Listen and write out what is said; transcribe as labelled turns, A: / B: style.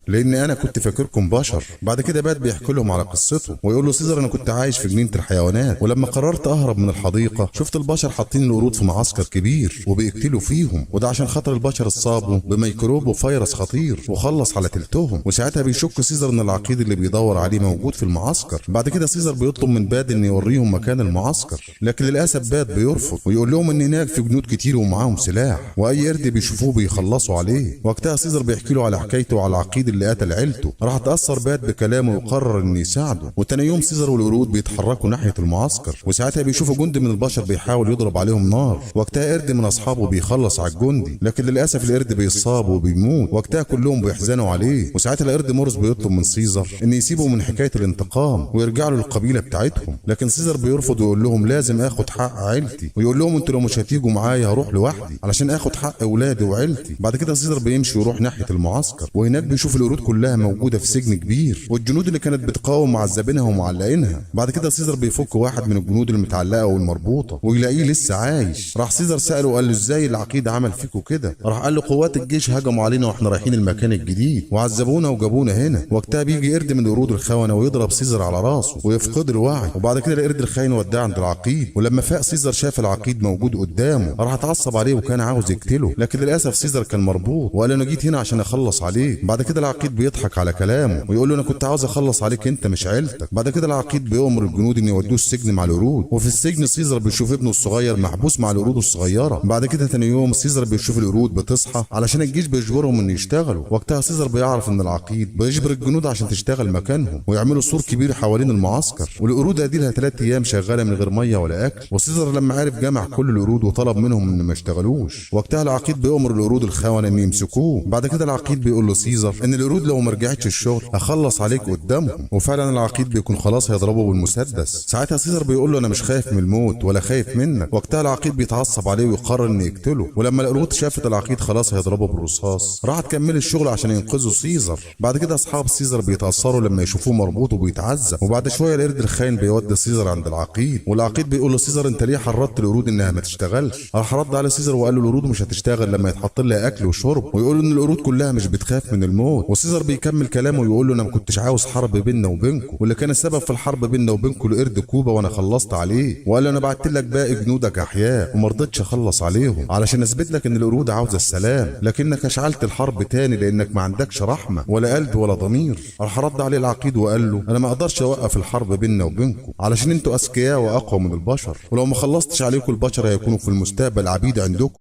A: لان انا كنت فاكركم بشر. بعد كده بات بيحكي لهم على قصته ويقول له سيزر انا كنت عايش في جنينه الحيوانات، ولما قررت اهرب من الحديقه شفت البشر حاطين القرود في معسكر كبير وبيقتلوا فيهم، وده عشان خاطر البشر اتصابوا بميكروب وفيروس خطير وخلص على تلتهم. وساعتها بيشك سيزر ان العقيد اللي بيدور عليه موجود في المعسكر. بعد كده سيزر بيطلب من باد ان يوريهم مكان المعسكر، لكن للاسف باد بيرفض ويقول لهم ان هناك في جنود كتير ومعاهم سلاح واي قرد بيشوفوه بيخلصوا عليه. وقتها سيزر بيحكي له على حكايته وعلى العقيد اللي قتل عيلته. راح تاثر باد بكلامه وقرر ان يساعده. وتاني يوم سيزر والقرود بيتحركوا ناحيه المعسكر، وساعتها بيشوفوا جندي من البشر بيحاول يضرب عليهم نار. وقتها قرد من اصحابه بيخلص على الجندي، لكن للاسف القرد بيصاب وبيموت. وقتها كلهم بيحزنوا عليه. وساعتها القرد مورس بيطلب من سيزر ان يسيبوا من حكايه الانتقام ويرجعوا للقبيله بتاعتهم، لكن سيزر بيرفض ويقول لهم لازم اخد حق عيلتي، ويقول لهم انتوا لو مش هتيجوا معايا هروح لوحدي علشان اخد حق اولادي وعيلتي. بعد كده سيزر بيمشي ويروح ناحيه المعسكر، وهناك بيشوف القرود كلها موجوده في سجن كبير، والجنود اللي كانت بتقاوم معذبينها ومعلقينها. بعد كده سيزر بيفك واحد من الجنود المتعلقه والمربوطه ويلاقيه لسه عايش. راح سيزر ساله وقال له ازاي العقيد عمل فيكوا كده؟ راح قال له قوات الجيش هجموا علينا واحنا رايحين المكان الجديد وعذبونا وجابونا هنا. وقتها بيجي قرد من القرود الخونه ويضرب سيزر على راسه ويفقد الوعي. وبعد كده القرد الخاين وداه عند العقيد، ولما فاق سيزر شاف العقيد موجود قدامه راح اتعصب عليه وكان عاوز يقتله، لكن للاسف سيزر كان مربوط وقال انا جيت هنا عشان اخلص عليه. بعد كده العقيد بيضحك على كلامه ويقول له انا كنت عاوز اخلص عليك انت مش عيلتك. بعد كده العقيد بيأمر الجنود ان يودوه السجن مع القرود، وفي السجن سيزر بيشوف ابنه الصغير محبوس مع القرود الصغيره. بعد كده تاني يوم سيزر بيشوف القرود بتصحى علشان الجيش بيجبرهم ان يشتغلوا. وقتها سيزر بيعرف ان العقيد بيجبر الجنود عشان تشتغل مكانهم ويعملوا سور كبير حوالين المعسكر، والقرود ادي لها 3 ايام شغاله من غير ميه ولا اكل. وسيزر لما عرف جمع كل القرود وطلب منهم ان ما يشتغلوش. وقتها العقيد بيأمر القرود الخونه ان يمسكوه. بعد كده العقيد بيقول له سيزر ان القرود لو ما رجعتش الشغل هخلص عليك قدامهم، وفعلا العقيد بيكون خلاص هيضربه بالمسدس. ساعتها سيزر بيقول له انا مش خايف من الموت ولا خايف منك. وقتها العقيد بيتعصب عليه ويقرر ان يقتله، ولما القرود شافت العقيد خلاص هيضربه بالرصاص راحت تكمل الشغل عشان ينقذوا سيزر. بعد كده اصحاب سيزر بيتاثروا لما يشوفوه مربوط وبيتعذب. وبعد شويه القرد الخاين بيودي سيزر عند العقيد، والعقيد بيقول له سيزر انت ليه حرضت القرود انها ما تشتغلش؟ راح رد على سيزر وقال له القرود مش هتشتغل لما يتحط لها اكل وشرب، ويقول ان القرود كلها مش بتخاف من الموت. وسيزر بيكمل كلامه ويقول له انا ما كنتش عاوز حرب بيننا وبينكم، واللي كان السبب في الحرب بيننا وبينكم القرد كوبا وانا خلصت عليه، وقال له انا بعت لك باقي جنودك احياء وما رضيتش اخلص عليهم علشان اثبت لك ان القرود عاوزه السلام، لكنك اشعلت الحرب تاني لانك ما عندكش رحمه ولا قلب ولا ضمير. راح رد عليه العقيد وقال له انا ما اقدرش اوقف الحرب بيننا وبينكم علشان انتوا اذكياء واقوى من البشر، ولو ما خلصتش عليكم البشر هيكونوا في المستقبل عبيد عندكم.